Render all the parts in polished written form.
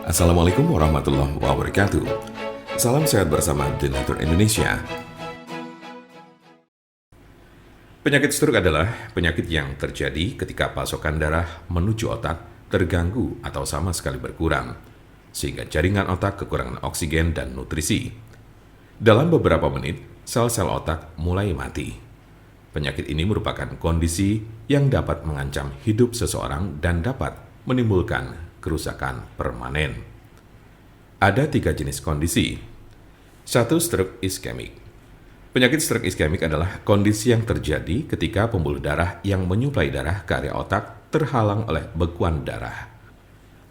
Assalamualaikum warahmatullahi wabarakatuh. Salam sehat bersama Donatur Indonesia. Penyakit stroke adalah penyakit yang terjadi ketika pasokan darah menuju otak terganggu atau sama sekali berkurang, sehingga jaringan otak kekurangan oksigen dan nutrisi. Dalam beberapa menit, sel-sel otak mulai mati. Penyakit ini merupakan kondisi yang dapat mengancam hidup seseorang dan dapat menimbulkan kerusakan permanen. Ada 3 jenis kondisi. 1. Stroke iskemik. Penyakit stroke iskemik adalah kondisi yang terjadi ketika pembuluh darah yang menyuplai darah ke area otak terhalang oleh bekuan darah.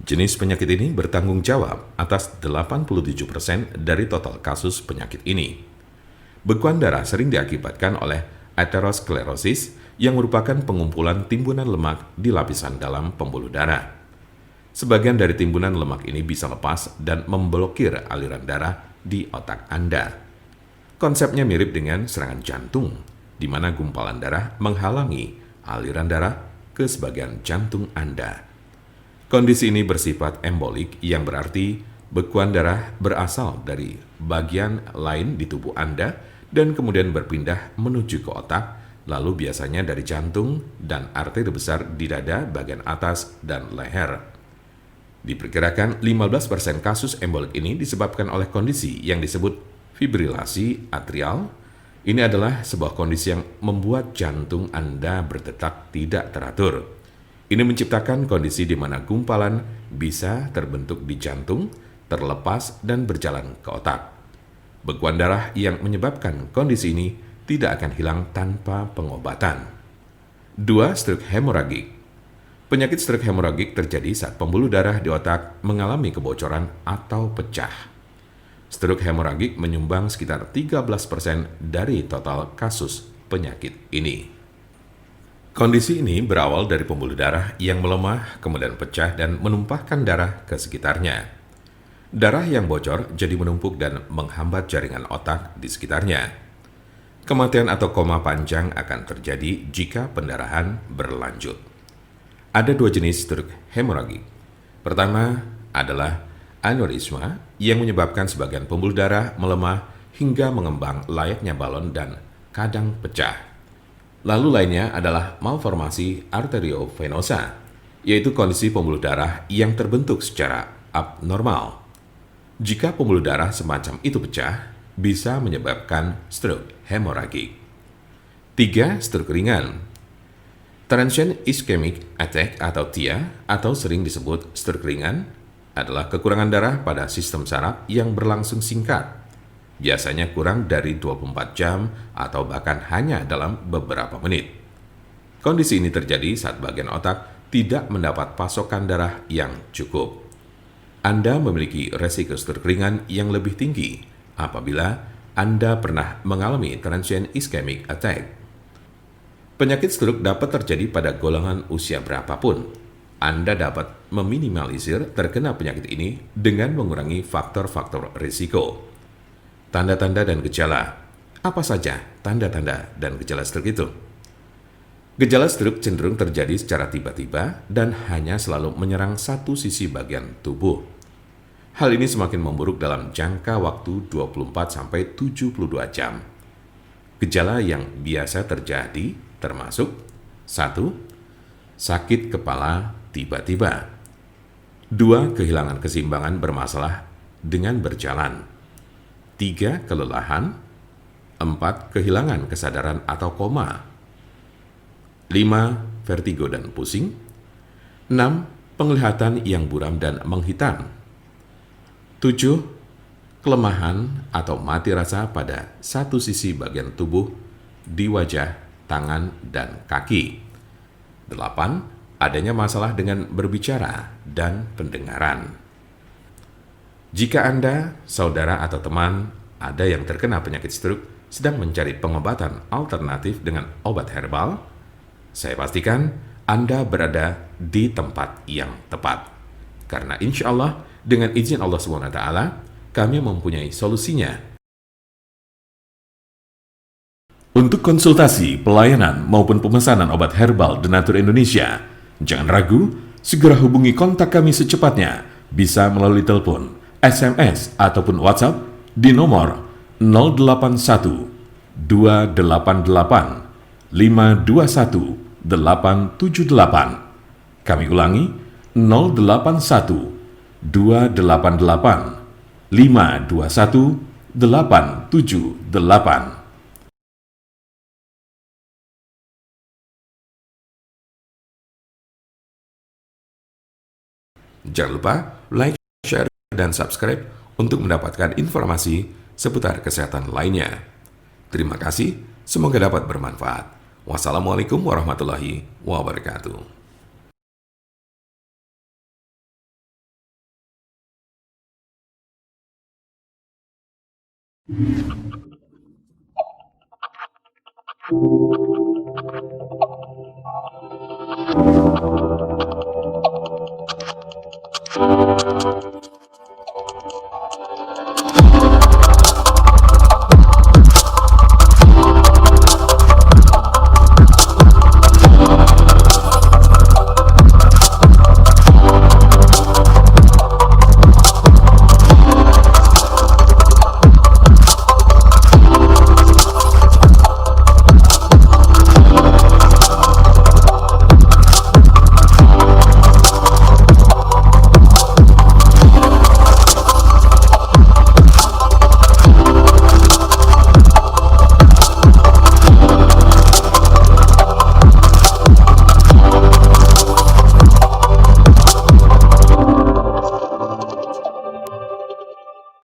Jenis penyakit ini bertanggung jawab atas 87% dari total kasus penyakit ini. Bekuan darah sering diakibatkan oleh aterosklerosis yang merupakan pengumpulan timbunan lemak di lapisan dalam pembuluh darah. Sebagian dari timbunan lemak ini bisa lepas dan memblokir aliran darah di otak Anda. Konsepnya mirip dengan serangan jantung, di mana gumpalan darah menghalangi aliran darah ke sebagian jantung Anda. Kondisi ini bersifat embolik, yang berarti bekuan darah berasal dari bagian lain di tubuh Anda dan kemudian berpindah menuju ke otak, lalu biasanya dari jantung dan arteri besar di dada bagian atas dan leher. Diperkirakan 15% kasus embolik ini disebabkan oleh kondisi yang disebut fibrilasi atrial. Ini adalah sebuah kondisi yang membuat jantung Anda berdetak tidak teratur. Ini menciptakan kondisi di mana gumpalan bisa terbentuk di jantung, terlepas dan berjalan ke otak. Bekuan darah yang menyebabkan kondisi ini tidak akan hilang tanpa pengobatan. 2. Stroke hemoragik. Penyakit stroke hemoragik terjadi saat pembuluh darah di otak mengalami kebocoran atau pecah. Stroke hemoragik menyumbang sekitar 13% dari total kasus penyakit ini. Kondisi ini berawal dari pembuluh darah yang melemah, kemudian pecah dan menumpahkan darah ke sekitarnya. Darah yang bocor jadi menumpuk dan menghambat jaringan otak di sekitarnya. Kematian atau koma panjang akan terjadi jika pendarahan berlanjut. Ada 2 jenis stroke hemoragik. Pertama adalah aneurisma yang menyebabkan sebagian pembuluh darah melemah hingga mengembang layaknya balon dan kadang pecah. Lalu lainnya adalah malformasi arteriovenosa, yaitu kondisi pembuluh darah yang terbentuk secara abnormal. Jika pembuluh darah semacam itu pecah, bisa menyebabkan stroke hemoragik. 3. Stroke ringan. Transient ischemic attack atau TIA, atau sering disebut stroke ringan, adalah kekurangan darah pada sistem saraf yang berlangsung singkat, biasanya kurang dari 24 jam atau bahkan hanya dalam beberapa menit. Kondisi ini terjadi saat bagian otak tidak mendapat pasokan darah yang cukup. Anda memiliki resiko stroke ringan yang lebih tinggi apabila Anda pernah mengalami transient ischemic attack. Penyakit stroke dapat terjadi pada golongan usia berapapun. Anda dapat meminimalisir terkena penyakit ini dengan mengurangi faktor-faktor risiko. Tanda-tanda dan gejala. Apa saja tanda-tanda dan gejala stroke itu? Gejala stroke cenderung terjadi secara tiba-tiba dan hanya selalu menyerang satu sisi bagian tubuh. Hal ini semakin memburuk dalam jangka waktu 24-72 jam. Gejala yang biasa terjadi termasuk 1. Sakit kepala tiba-tiba. 2. Kehilangan keseimbangan bermasalah dengan berjalan. 3. Kelelahan. 4. Kehilangan kesadaran atau koma. 5. Vertigo dan pusing. 6. Penglihatan yang buram dan menghitam. 7. Kelemahan atau mati rasa pada satu sisi bagian tubuh di wajah, tangan, dan kaki. 8. Adanya masalah dengan berbicara dan pendengaran. Jika Anda, saudara atau teman ada yang terkena penyakit stroke sedang mencari pengobatan alternatif dengan obat herbal, saya pastikan Anda berada di tempat yang tepat. Karena insya Allah, dengan izin Allah SWT, kami mempunyai solusinya. Untuk konsultasi, pelayanan, maupun pemesanan obat herbal Denatur Indonesia, jangan ragu, segera hubungi kontak kami secepatnya, bisa melalui telepon, SMS, ataupun WhatsApp di nomor 081 288 521 878. Kami ulangi, 081 288 521 878. Jangan lupa like, share, dan subscribe untuk mendapatkan informasi seputar kesehatan lainnya. Terima kasih, semoga dapat bermanfaat. Wassalamualaikum warahmatullahi wabarakatuh.